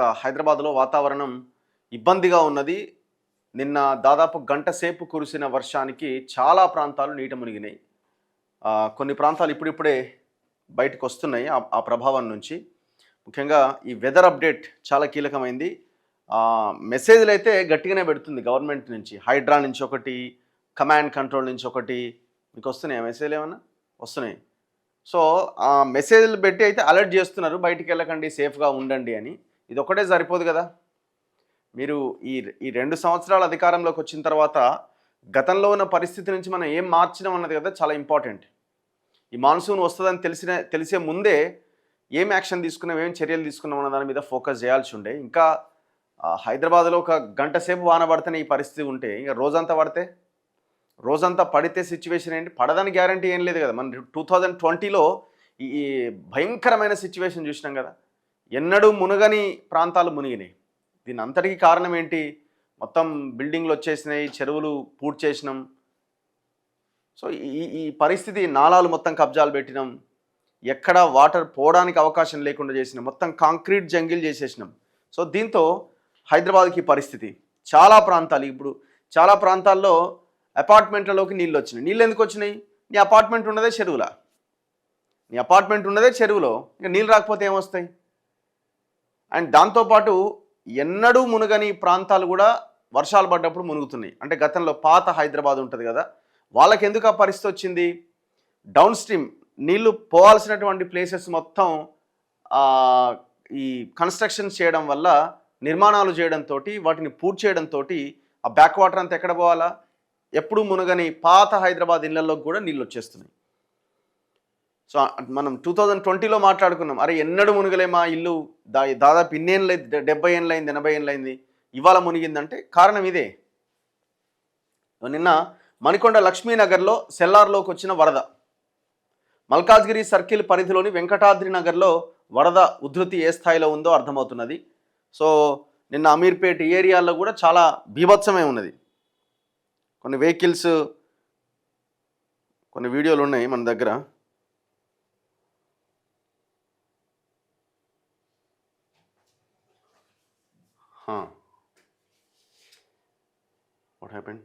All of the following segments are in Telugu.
కొంత హైదరాబాద్లో వాతావరణం ఇబ్బందిగా ఉన్నది. నిన్న దాదాపు గంట సేపు కురిసిన వర్షానికి చాలా ప్రాంతాలు నీట మునిగినాయి. కొన్ని ప్రాంతాలు ఇప్పుడిప్పుడే బయటకు వస్తున్నాయి ఆ ప్రభావం నుంచి. ముఖ్యంగా ఈ వెదర్ అప్డేట్ చాలా కీలకమైంది. మెసేజ్లు అయితే గట్టిగానే పెడుతుంది గవర్నమెంట్ నుంచి. హైడ్రా నుంచి ఒకటి, కమాండ్ కంట్రోల్ నుంచి ఒకటి. మీకు వస్తున్నాయి మెసేజ్లు ఏమన్నా వస్తున్నాయి? సో ఆ మెసేజ్లు పెట్టి అయితే అలర్ట్ చేస్తున్నారు, బయటికి వెళ్ళకండి, సేఫ్గా ఉండండి అని. ఇది ఒకటే సరిపోదు కదా. మీరు ఈ ఈ 2 సంవత్సరాల అధికారంలోకి వచ్చిన తర్వాత గతంలో ఉన్న పరిస్థితి నుంచి మనం ఏం మార్చినాం అన్నది కదా చాలా ఇంపార్టెంట్. ఈ మాన్సూన్ వస్తుందని తెలిసే ముందే ఏం యాక్షన్ తీసుకున్నాం, ఏం చర్యలు తీసుకున్నాం అన్న దాని మీద ఫోకస్ చేయాల్సి ఉండే. ఇంకా హైదరాబాద్లో ఒక గంట సేపు వాన పడితేనే ఈ పరిస్థితి ఉంటే, ఇంకా రోజంతా పడితే సిచ్యువేషన్ ఏంటి? పడదని గ్యారంటీ ఏం లేదు కదా. మన 2020లో ఈ భయంకరమైన సిచ్యువేషన్ చూసినాం కదా. ఎన్నడూ మునగని ప్రాంతాలు మునిగినాయి. దీని అంతటికి కారణం ఏంటి? మొత్తం బిల్డింగ్లు వచ్చేసినాయి, చెరువులు పూర్తి చేసినాం. సో ఈ పరిస్థితి, నాలాలు మొత్తం కబ్జాలు పెట్టినాం, ఎక్కడ వాటర్ పోవడానికి అవకాశం లేకుండా చేసినాం, మొత్తం కాంక్రీట్ జంగిల్ చేసేసినాం. సో దీంతో హైదరాబాద్కి పరిస్థితి చాలా ప్రాంతాలు, ఇప్పుడు చాలా ప్రాంతాల్లో అపార్ట్మెంట్లలోకి నీళ్ళు వచ్చినాయి. నీళ్ళు ఎందుకు వచ్చినాయి? నీ అపార్ట్మెంట్ ఉన్నదే చెరువులో, ఇంకా నీళ్ళు రాకపోతే ఏమొస్తాయి? అండ్ దాంతోపాటు ఎన్నడూ మునగని ప్రాంతాలు కూడా వర్షాలు పడ్డప్పుడు మునుగుతున్నాయి. అంటే గతంలో పాత హైదరాబాద్ ఉంటుంది కదా, వాళ్ళకి ఎందుకు ఆ పరిస్థితి వచ్చింది? డౌన్ స్ట్రీమ్ నీళ్లు పోవాల్సినటువంటి ప్లేసెస్ మొత్తం ఈ కన్స్ట్రక్షన్స్ చేయడం వల్ల, నిర్మాణాలు చేయడంతో, వాటిని పూర్తి చేయడంతో ఆ బ్యాక్ వాటర్ అంతా ఎక్కడ పోవాలా? ఎప్పుడు మునగని పాత హైదరాబాద్ ఇళ్లలోకి కూడా నీళ్ళు వచ్చేస్తున్నాయి. సో మనం 2020లో మాట్లాడుకున్నాం, అరే ఎన్నడూ మునగలేమా ఇల్లు, దాదాపు ఇన్నేళ్ళు 70 ఏళ్ళు అయింది, 80 ఏళ్ళు అయింది, ఇవాళ మునిగిందంటే కారణం ఇదే. నిన్న మణికొండ లక్ష్మీనగర్లో సెల్లార్లోకి వచ్చిన వరద, మల్కాజ్గిరి సర్కిల్ పరిధిలోని వెంకటాద్రి నగర్లో వరద ఉధృతి ఏ స్థాయిలో ఉందో అర్థమవుతున్నది. సో నిన్న అమీర్పేట్ ఏరియాలో కూడా చాలా బీభత్సమే ఉన్నది. కొన్ని వెహికల్స్, కొన్ని వీడియోలు ఉన్నాయి మన దగ్గర. What happened?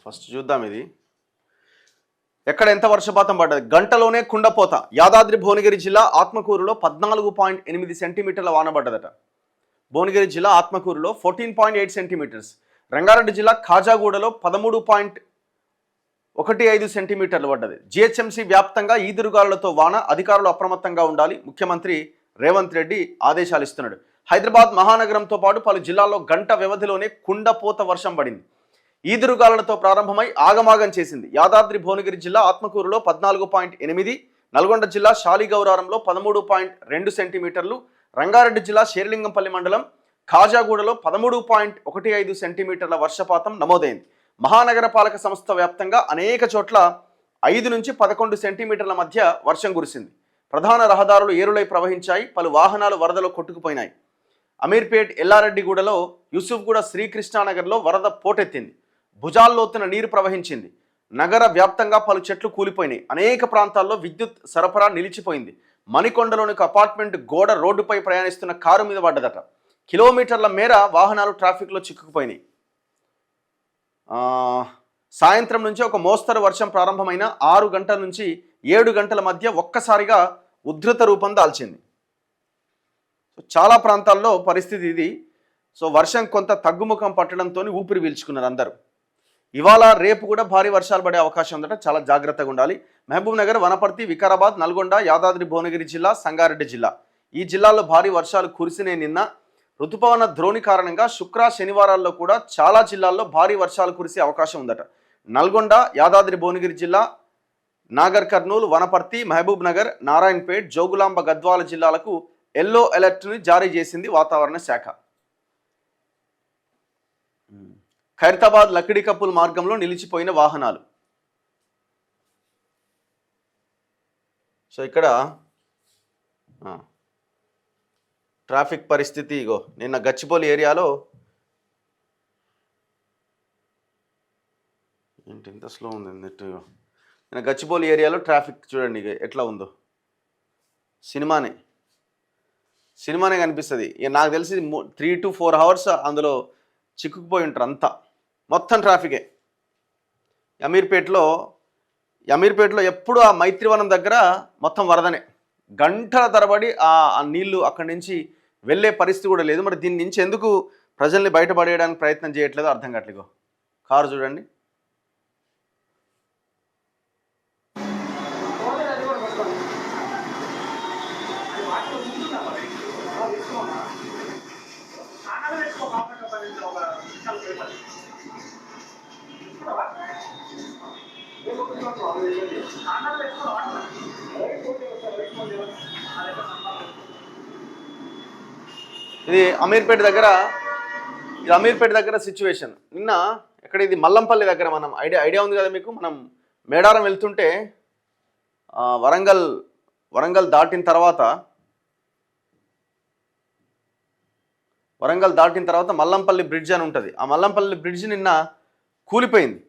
ఫస్ట్ చూద్దాం ఇది ఎక్కడ ఎంత వర్షపాతం పడ్డది. గంటలోనే కుండపోత. యాదాద్రి భువనగిరి జిల్లా ఆత్మకూరులో 14.8 సెంటీమీటర్ల వాన పడ్డదట. భువనగిరి జిల్లా ఆత్మకూరులో 14.8 సెంటీమీటర్స్. రంగారెడ్డి జిల్లా ఖాజాగూడలో 13.15 సెంటీమీటర్లు పడ్డది. జిహెచ్ఎంసీ వ్యాప్తంగా ఈదురుగాలులతో వాన, అధికారులు అప్రమత్తంగా ఉండాలి. ముఖ్యమంత్రి రేవంత్ రెడ్డి ఆదేశాలు ఇస్తున్నాడు. హైదరాబాద్ మహానగరంతో పాటు పలు జిల్లాల్లో గంట వ్యవధిలోనే కుండపోత వర్షం పడింది. ఈదురుగాలులతో ప్రారంభమై ఆగమాగం చేసింది. యాదాద్రి భువనగిరి జిల్లా ఆత్మకూరులో 14.8, నల్గొండ జిల్లా శాలిగౌరారంలో 13.2 సెంటీమీటర్లు, రంగారెడ్డి జిల్లా శేరిలింగంపల్లి మండలం ఖాజాగూడలో 13.15 సెంటీమీటర్ల వర్షపాతం నమోదైంది. మహానగర పాలక సంస్థ వ్యాప్తంగా అనేక చోట్ల 5 నుంచి 11 సెంటీమీటర్ల మధ్య వర్షం కురిసింది. ప్రధాన రహదారులు ఏరులై ప్రవహించాయి. పలు వాహనాలు వరదలో కొట్టుకుపోయినాయి. అమీర్పేట్, ఎల్లారెడ్డిగూడలో, యూసుఫ్గూడ, శ్రీకృష్ణానగర్లో వరద పోటెత్తింది. భుజాల్లోతున నీరు ప్రవహించింది. నగర వ్యాప్తంగా పలు చెట్లు కూలిపోయినాయి. అనేక ప్రాంతాల్లో విద్యుత్ సరఫరా నిలిచిపోయింది. మణికొండలోని అపార్ట్మెంట్ గోడ రోడ్డుపై ప్రయాణిస్తున్న కారు మీద పడ్డదట. కిలోమీటర్ల మేర వాహనాలు ట్రాఫిక్లో చిక్కుకుపోయినాయి. సాయంత్రం నుంచి ఒక మోస్తరు వర్షం ప్రారంభమైన 6 గంటల నుంచి 7 గంటల మధ్య ఒక్కసారిగా ఉధృత రూపం దాల్చింది. చాలా ప్రాంతాల్లో పరిస్థితి ఇది. సో వర్షం కొంత తగ్గుముఖం పట్టడంతో ఊపిరి పీల్చుకున్నారు అందరూ. ఇవాళ రేపు కూడా భారీ వర్షాలు పడే అవకాశం ఉందట, చాలా జాగ్రత్తగా ఉండాలి. మహబూబ్ నగర్, వనపర్తి, వికారాబాద్, నల్గొండ, యాదాద్రి భువనగిరి జిల్లా, సంగారెడ్డి జిల్లా, ఈ జిల్లాల్లో భారీ వర్షాలు కురిసినాయి. నిన్న ఋతుపవన ద్రోణి కారణంగా శుక్ర, శనివారాల్లో కూడా చాలా జిల్లాల్లో భారీ వర్షాలు కురిసే అవకాశం ఉందట. నల్గొండ, యాదాద్రి భువనగిరి జిల్లా, నాగర్ కర్నూలు, వనపర్తి, మహబూబ్ నగర్, నారాయణపేట్, జోగులాంబ, గద్వాల జిల్లాలకు ఎల్లో అలర్ట్ని జారీ చేసింది వాతావరణ శాఖ. ఖైరతాబాద్ లక్డికప్పుల్ మార్గంలో నిలిచిపోయిన వాహనాలు. సో ఇక్కడ ట్రాఫిక్ పరిస్థితి ఇగో నిన్న గచ్చిబౌలి ఏరియాలో ఏంటి ఇంత స్లో ఉంది నెట్. నిన్న గచ్చిబౌలి ఏరియాలో ట్రాఫిక్ చూడండి ఎట్లా ఉందో. సినిమానే కనిపిస్తుంది. ఇక నాకు తెలిసి 3 to 4 hours అందులో చిక్కుకుపోయి ఉంటారు అంతా. మొత్తం ట్రాఫికే. అమీర్పేటలో ఎప్పుడు ఆ మైత్రివనం దగ్గర మొత్తం వరదనే. గంటల తరబడి ఆ నీళ్లు అక్కడి నుంచి వెళ్ళే పరిస్థితి కూడా లేదు. మరి దీని నుంచి ఎందుకు ప్రజల్ని బయటపడేయడానికి ప్రయత్నం చేయట్లేదో అర్థం కావట్లేదు. కారు చూడండి. ఇది అమీర్పేట దగ్గర సిచ్యువేషన్. నిన్న ఎక్కడ ఇది మల్లంపల్లి దగ్గర మనం ఐడియా ఉంది కదా మీకు. మనం మేడారం వెళ్తుంటే వరంగల్ దాటిన తర్వాత మల్లంపల్లి బ్రిడ్జ్ అని ఉంటుంది. ఆ మల్లంపల్లి బ్రిడ్జ్ నిన్న కూలిపోయింది.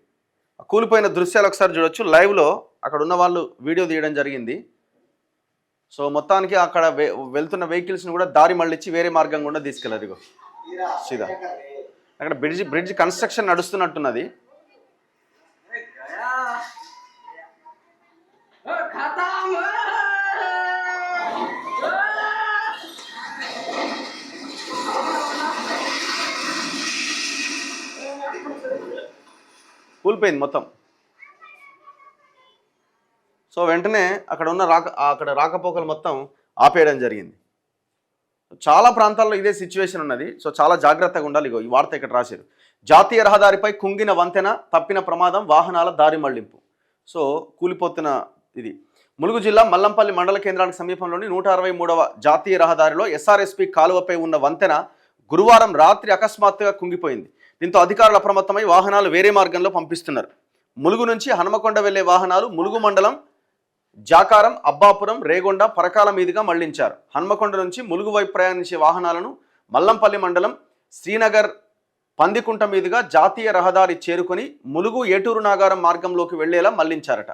కూలిపోయిన దృశ్యాలు ఒకసారి చూడొచ్చు లైవ్లో. అక్కడ ఉన్న వాళ్ళు వీడియో తీయడం జరిగింది. సో మొత్తానికి అక్కడ వెళ్తున్న వెహికల్స్ని కూడా దారి మళ్ళించి వేరే మార్గం కూడా తీసుకెళ్ళారు. ఇగో సీదా అక్కడ బ్రిడ్జ్ కన్స్ట్రక్షన్ నడుస్తున్నట్టున్నది. కూలిపోయింది మొత్తం. సో వెంటనే అక్కడ రాకపోకలు మొత్తం ఆపేయడం జరిగింది. చాలా ప్రాంతాల్లో ఇదే సిచ్యువేషన్ ఉన్నది. సో చాలా జాగ్రత్తగా ఉండాలి. ఈ వార్త ఇక్కడ రాశారు. జాతీయ రహదారిపై కుంగిన వంతెన, తప్పిన ప్రమాదం, వాహనాల దారి మళ్లింపు. సో కూలిపోతున్న ఇది ములుగు జిల్లా మల్లంపల్లి మండల కేంద్రానికి సమీపంలోని 163వ జాతీయ రహదారిలో ఎస్ఆర్ఎస్పి కాలువపై ఉన్న వంతెన గురువారం రాత్రి అకస్మాత్తుగా కుంగిపోయింది. దీంతో అధికారులు అప్రమత్తమై వాహనాలు వేరే మార్గంలో పంపిస్తున్నారు. ములుగు నుంచి హనుమకొండ వెళ్లే వాహనాలు ములుగు మండలం జాకారం, అబ్బాపురం, రేగొండ, పరకాల మీదుగా మళ్లించారు. హన్మకొండ నుంచి ములుగు వైపు ప్రయాణించే వాహనాలను మల్లంపల్లి మండలం శ్రీనగర్, పందికుంట మీదుగా జాతీయ రహదారి చేరుకొని ములుగు, ఏటూరు నాగారం మార్గంలోకి వెళ్లేలా మళ్లించారట.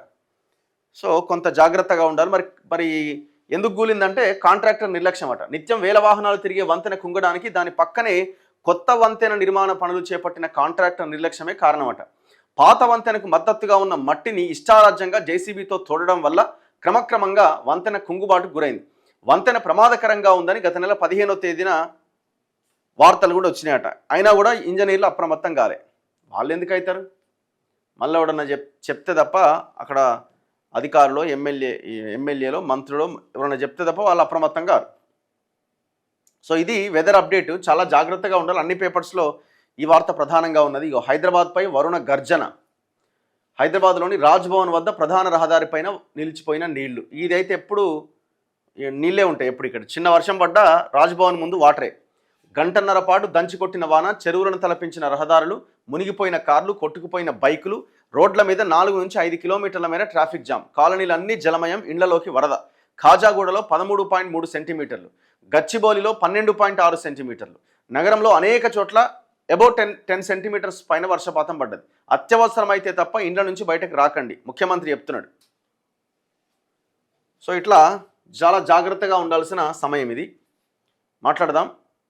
సో కొంత జాగ్రత్తగా ఉండాలి. మరి ఎందుకు కూలిందంటే కాంట్రాక్టర్ నిర్లక్ష్యం అట. నిత్యం వేల వాహనాలు తిరిగే వంతెన కుంగడానికి దాని పక్కనే కొత్త వంతెన నిర్మాణ పనులు చేపట్టిన కాంట్రాక్టర్ నిర్లక్ష్యమే కారణమట. పాత వంతెనకు మద్దతుగా ఉన్న మట్టిని ఇష్టారాజ్యంగా జేసీబీతో తోడడం వల్ల క్రమక్రమంగా వంతెన కుంగుబాటుకు గురైంది. వంతెన ప్రమాదకరంగా ఉందని గత నెల 15వ తేదీన వార్తలు కూడా వచ్చినాయట. అయినా కూడా ఇంజనీర్లు అప్రమత్తం కాలే. వాళ్ళు ఎందుకు అవుతారు? మళ్ళీ ఎవడన్నా చెప్తే తప్ప అక్కడ అధికారులు, ఎమ్మెల్యేలో, మంత్రులు ఎవరైనా చెప్తే తప్ప వాళ్ళు అప్రమత్తం కారు. సో ఇది వెదర్ అప్డేట్. చాలా జాగ్రత్తగా ఉండాలి. అన్ని పేపర్స్లో ఈ వార్త ప్రధానంగా ఉన్నది. హైదరాబాద్పై వరుణ గర్జన. హైదరాబాద్లోని రాజ్భవన్ వద్ద ప్రధాన రహదారి పైన నిలిచిపోయిన నీళ్లు. ఇదైతే ఎప్పుడు నీళ్ళే ఉంటాయి. ఎప్పుడు ఇక్కడ చిన్న వర్షం పడ్డా రాజ్భవన్ ముందు వాటరే. గంటన్నర పాటు దంచి కొట్టిన వాన, చెరువులను తలపించిన రహదారులు, మునిగిపోయిన కార్లు, కొట్టుకుపోయిన బైకులు, రోడ్ల మీద 4 నుంచి 5 కిలోమీటర్ల మేర ట్రాఫిక్ జామ్, కాలనీలన్నీ జలమయం, ఇండ్లలోకి వరద. ఖాజాగూడలో 13.3 సెంటీమీటర్లు, గచ్చిబౌలిలో 12.6 సెంటీమీటర్లు. నగరంలో అనేక చోట్ల అబౌట్ 10 సెంటీమీటర్స్ పైన వర్షపాతం పడ్డది. అత్యవసరమైతే తప్ప ఇండ్ల నుంచి బయటకు రాకండి ముఖ్యమంత్రి చెప్తున్నాడు. సో ఇట్లా చాలా జాగ్రత్తగా ఉండాల్సిన సమయం ఇది. మాట్లాడదాం.